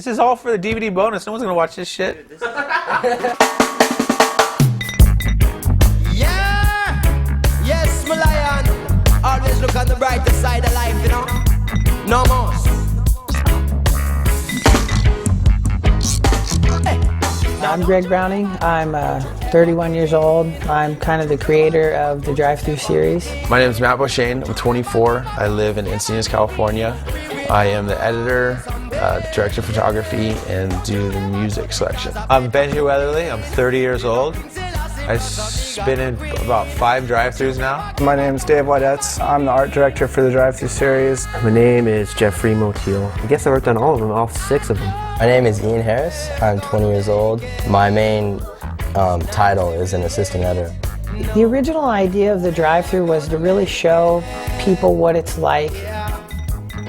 This is all for the DVD bonus. No one's gonna watch this shit. Yeah! Yes, my lion. Always look on the brighter side of life, you know? No more. I'm Greg Browning. I'm 31 years old. I'm kind of the creator of the Drive Thru series. My name is Matt Beauchesne. I'm 24. I live in Encinitas, California. I am the editor, director of photography, and do the music selection. I'm Benji Weatherley. I'm 30 years old. I've been in about 5 drive-thrus now. My name is Dave Waddetts. I'm the art director for the Drive Thru series. My name is Jeffrey Motil. I guess I worked on all of them, all 6 of them. My name is Ian Harris. I'm 20 years old. My main title is an assistant editor. The original idea of the Drive Thru was to really show people what it's like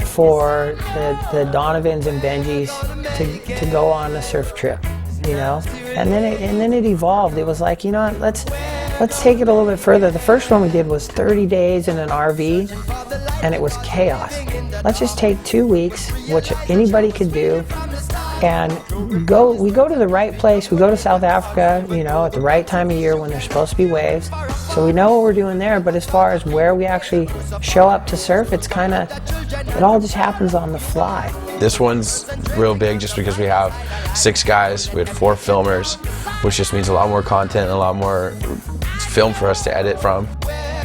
for the Donovans and Benjis to go on a surf trip, you know? And then it evolved. It was like, you know what, let's take it a little bit further. The first one we did was 30 days in an RV, and it was chaos. Let's just take 2 weeks, which anybody could do, and we go to the right place. We go to South Africa, you know, at the right time of year when there's supposed to be waves. So we know what we're doing there, but as far as where we actually show up to surf, it all just happens on the fly. This one's real big just because we have 6 guys. We had 4 filmers, which just means a lot more content and a lot more film for us to edit from.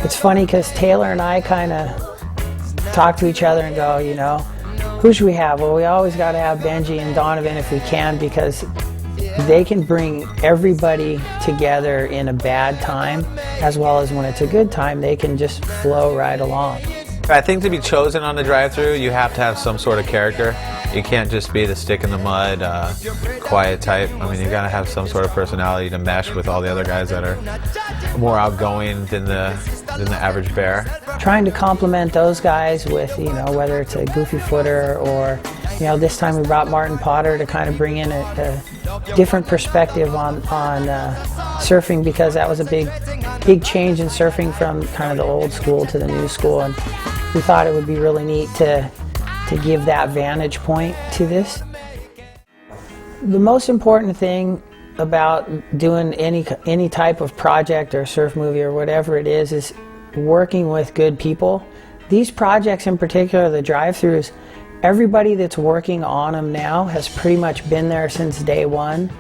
It's funny because Taylor and I kind of talk to each other and go, you know, who should we have? Well, we always got to have Benji and Donovan if we can, because they can bring everybody together in a bad time, as well as when it's a good time, they can just flow right along. I think to be chosen on the drive-thru, you have to have some sort of character. You can't just be the stick in the mud, quiet type. I mean, you gotta have some sort of personality to mesh with all the other guys that are more outgoing than the average bear. Trying to complement those guys with, you know, whether it's a goofy footer or, you know, this time we brought Martin Potter to kind of bring in a different perspective on surfing, because that was a big change in surfing from kind of the old school to the new school, and we thought it would be really neat to give that vantage point to this. The most important thing about doing any type of project or surf movie or whatever it is working with good people. These projects in particular, the drive-thrus, everybody that's working on them now has pretty much been there since day one.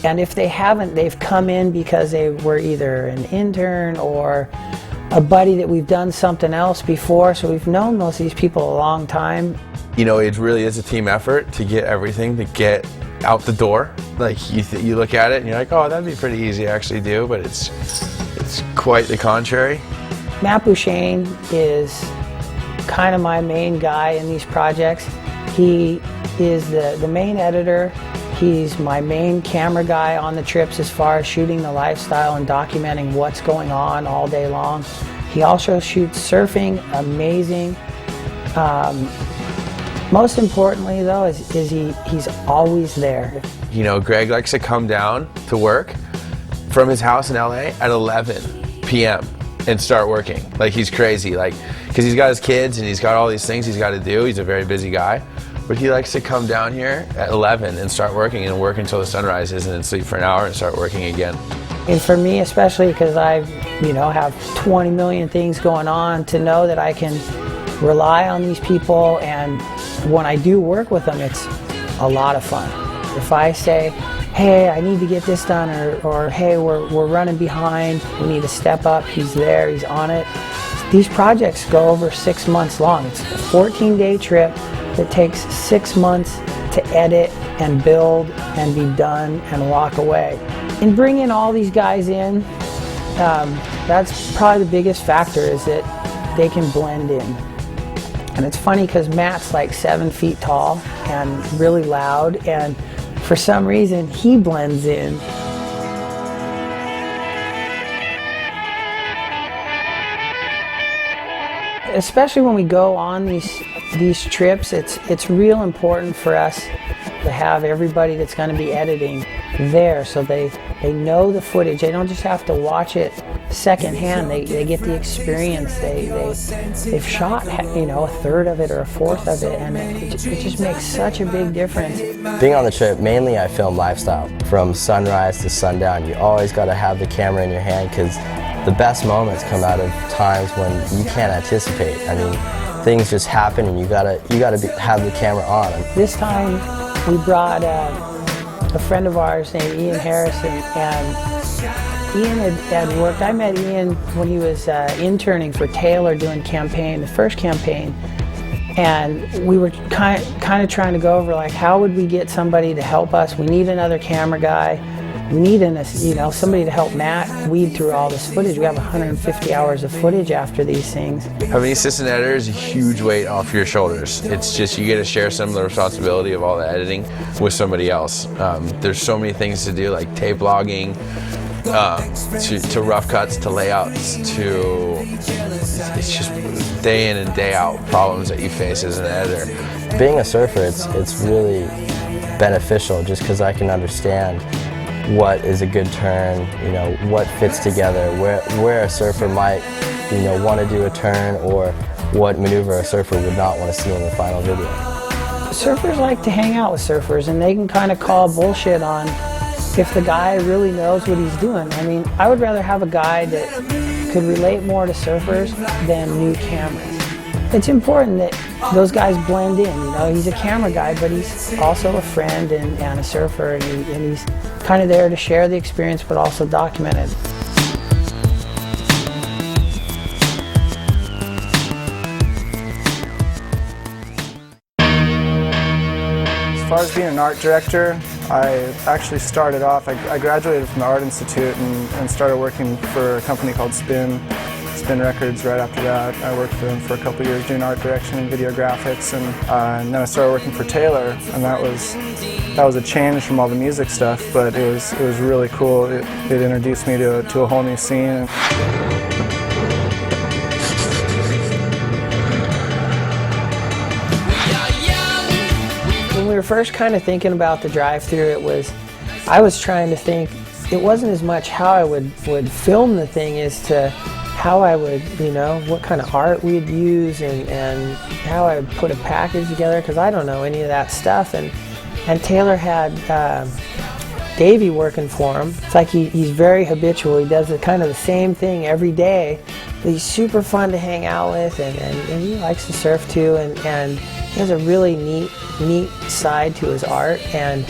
And if they haven't, they've come in because they were either an intern or a buddy that we've done something else before, so we've known most of these people a long time. You know, it really is a team effort to get everything to get out the door. Like, you look at it and you're like, oh, that'd be pretty easy to actually do, but it's quite the contrary. Matt Beauchesne is kind of my main guy in these projects. He is the main editor. He's my main camera guy on the trips as far as shooting the lifestyle and documenting what's going on all day long. He also shoots surfing, amazing. Most importantly though is he's always there. You know, Greg likes to come down to work from his house in LA at 11 p.m. and start working. Like, he's crazy, like, because he's got his kids and he's got all these things he's got to do. He's a very busy guy. But he likes to come down here at 11 and start working and work until the sun rises and then sleep for an hour and start working again. And for me, especially because I, you know, have 20 million things going on, to know that I can rely on these people, and when I do work with them, it's a lot of fun. If I say, hey, I need to get this done, or hey, we're running behind, we need to step up, he's there, he's on it. These projects go over 6 months long. It's a 14-day trip that takes 6 months to edit and build and be done and walk away. And bringing all these guys in, that's probably the biggest factor, is that they can blend in. And it's funny because Matt's like 7 feet tall and really loud, and for some reason he blends in. Especially when we go on these trips, it's real important for us to have everybody that's going to be editing there, so they know the footage. They don't just have to watch it secondhand. They get the experience. They've shot, you know, a third of it or a fourth of it, and it just makes such a big difference. Being on the trip, mainly I film lifestyle. From sunrise to sundown, you always got to have the camera in your hand because the best moments come out of times when you can't anticipate. I mean, things just happen and you gotta have the camera on. This time we brought a friend of ours named Ian Harrison, and Ian had worked. I met Ian when he was interning for Taylor doing the first campaign, and we were kind of trying to go over like how would we get somebody to help us. We need another camera guy. We need somebody to help Matt weed through all this footage. We have 150 hours of footage after these things. Having an assistant editor is a huge weight off your shoulders. It's just you get to share some of the responsibility of all the editing with somebody else. There's so many things to do, like tape logging, to rough cuts, to layouts, to it's just day in and day out problems that you face as an editor. Being a surfer, it's really beneficial just because I can understand what is a good turn, you know, what fits together, where a surfer might, you know, want to do a turn, or what maneuver a surfer would not want to see in the final video. Surfers like to hang out with surfers, and they can kind of call bullshit on if the guy really knows what he's doing. I mean, I would rather have a guy that could relate more to surfers than new cameras. It's important that those guys blend in, you know. He's a camera guy, but he's also a friend and a surfer, and he's kind of there to share the experience, but also document it. As far as being an art director, I actually started off, I graduated from the Art Institute and started working for a company called Spin Records right after that. I worked for them for a couple years doing art direction and video graphics, and then I started working for Taylor, and that was a change from all the music stuff, but it was really cool. It introduced me to a whole new scene. When we were first kind of thinking about the drive-through, I was trying to think, it wasn't as much how I would film the thing as to how I would, you know, what kind of art we'd use and how I would put a package together, because I don't know any of that stuff. And Taylor had Davey working for him. It's like he's very habitual. He does kind of the same thing every day. But he's super fun to hang out with, and he likes to surf too. And he has a really neat side to his art. And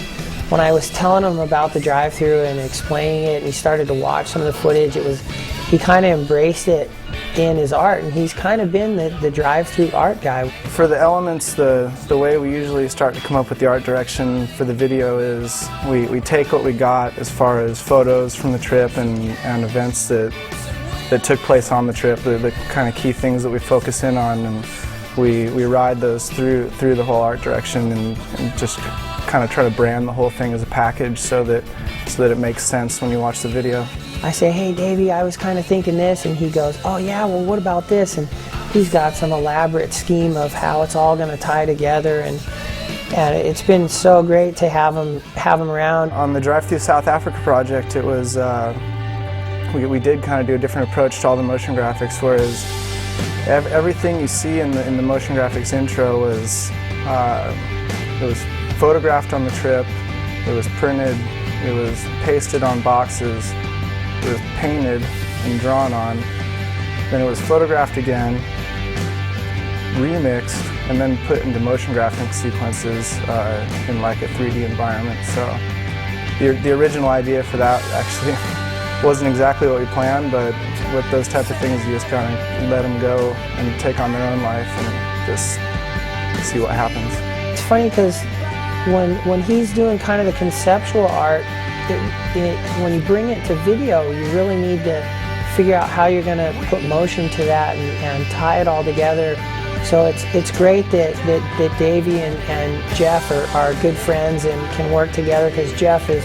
when I was telling him about the drive-through and explaining it, and he started to watch some of the footage, he kind of embraced it in his art, and he's kind of been the drive-through art guy. For the elements, the way we usually start to come up with the art direction for the video is we take what we got as far as photos from the trip and events that took place on the trip, the kind of key things that we focus in on, and we ride those through the whole art direction and just kind of try to brand the whole thing as a package so that it makes sense when you watch the video. I say, hey Davey, I was kind of thinking this, and he goes, oh yeah, well what about this? And he's got some elaborate scheme of how it's all going to tie together, and it's been so great to have him around. On the Drive Thru South Africa project, it was we did kind of do a different approach to all the motion graphics, whereas everything you see in the motion graphics intro was photographed on the trip, it was printed, it was pasted on boxes, it was painted and drawn on, then it was photographed again, remixed, and then put into motion graphic sequences in like a 3D environment. So the original idea for that actually wasn't exactly what we planned, but with those type of things you just kind of let them go and take on their own life and just see what happens. It's funny because when he's doing kind of the conceptual art, when you bring it to video, you really need to figure out how you're going to put motion to that and tie it all together. So it's great that Davey and Jeff are good friends and can work together, because Jeff is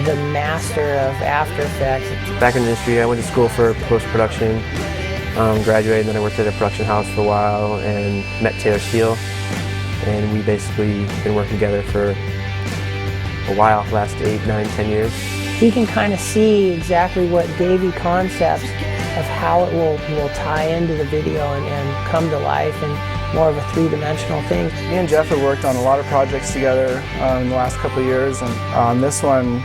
the master of After Effects. Back in the industry, I went to school for post-production, graduated, and then I worked at a production house for a while and met Taylor Steele, and we basically been working together for a while, last 8, 9, 10 years. He can kind of see exactly what Davey concepts of how it will tie into the video and come to life in more of a three-dimensional thing. Me and Jeff have worked on a lot of projects together in the last couple of years, and on this one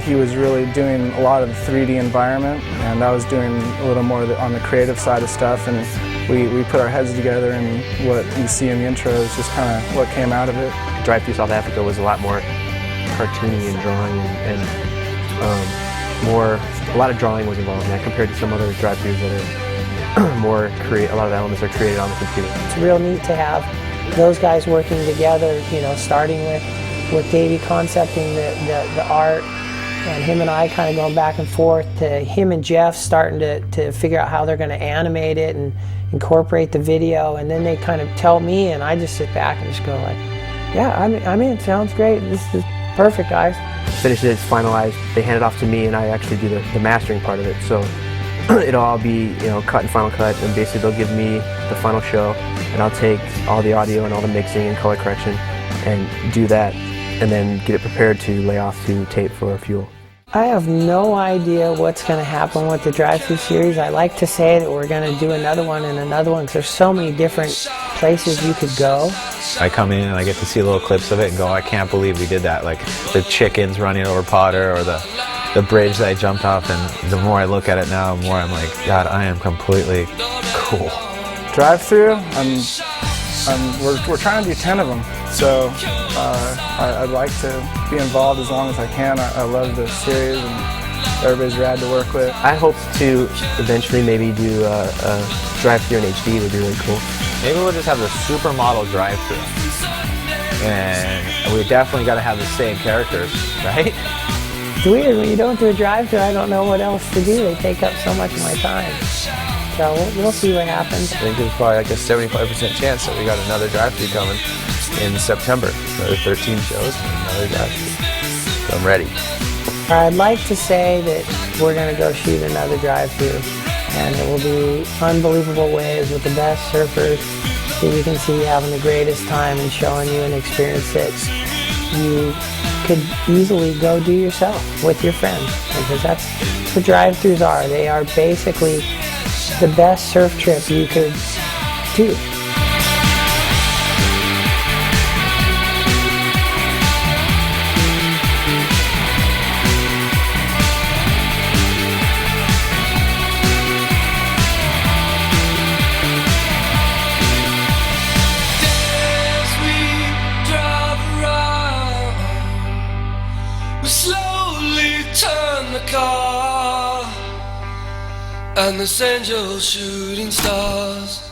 he was really doing a lot of the 3D environment, and I was doing a little more on the creative side of stuff, and we put our heads together, and what you see in the intro is just kind of what came out of it. Drive Thru South Africa was a lot more cartoony and drawing, and a lot of drawing was involved in that compared to some other drive-thrus that are more a lot of the elements are created on the computer. It's real neat to have those guys working together, you know, starting with Davey concepting the art, and him and I kind of going back and forth, to him and Jeff starting to figure out how they're going to animate it and incorporate the video, and then they kind of tell me, and I just sit back and just go like, yeah, I'm in, sounds great, this is perfect, guys. Finished it, it's finalized, they hand it off to me, and I actually do the mastering part of it. So it'll all be, you know, cut in Final Cut, and basically they'll give me the final show, and I'll take all the audio and all the mixing and color correction and do that, and then get it prepared to lay off to tape for Fuel. I have no idea what's going to happen with the Drive Thru series. I like to say that we're going to do another one and another one, because there's so many different places you could go. I come in and I get to see little clips of it and go, I can't believe we did that. Like the chickens running over Potter, or the bridge that I jumped off, and the more I look at it now, the more I'm like, God, I am completely cool. Drive Thru, we're trying to do 10 of them, so I'd like to be involved as long as I can. I love the series, and everybody's rad to work with. I hope to eventually maybe do a drive-thru in HD. Would be really cool. Maybe we'll just have the supermodel drive-thru, and we definitely got to have the same characters, right? It's weird, when you don't do a drive-thru, I don't know what else to do. They take up so much of my time. So we'll see what happens. I think there's probably like a 75% chance that we got another drive-thru coming in September. Another 13 shows and another drive-thru. So I'm ready. I'd like to say that we're going to go shoot another drive-thru, and it will be unbelievable waves with the best surfers that you can see having the greatest time and showing you an experience that you could easily go do yourself with your friends, because that's what drive-thrus are. They are basically the best surf trip you could do. Slowly turn the car, and the angels shooting stars.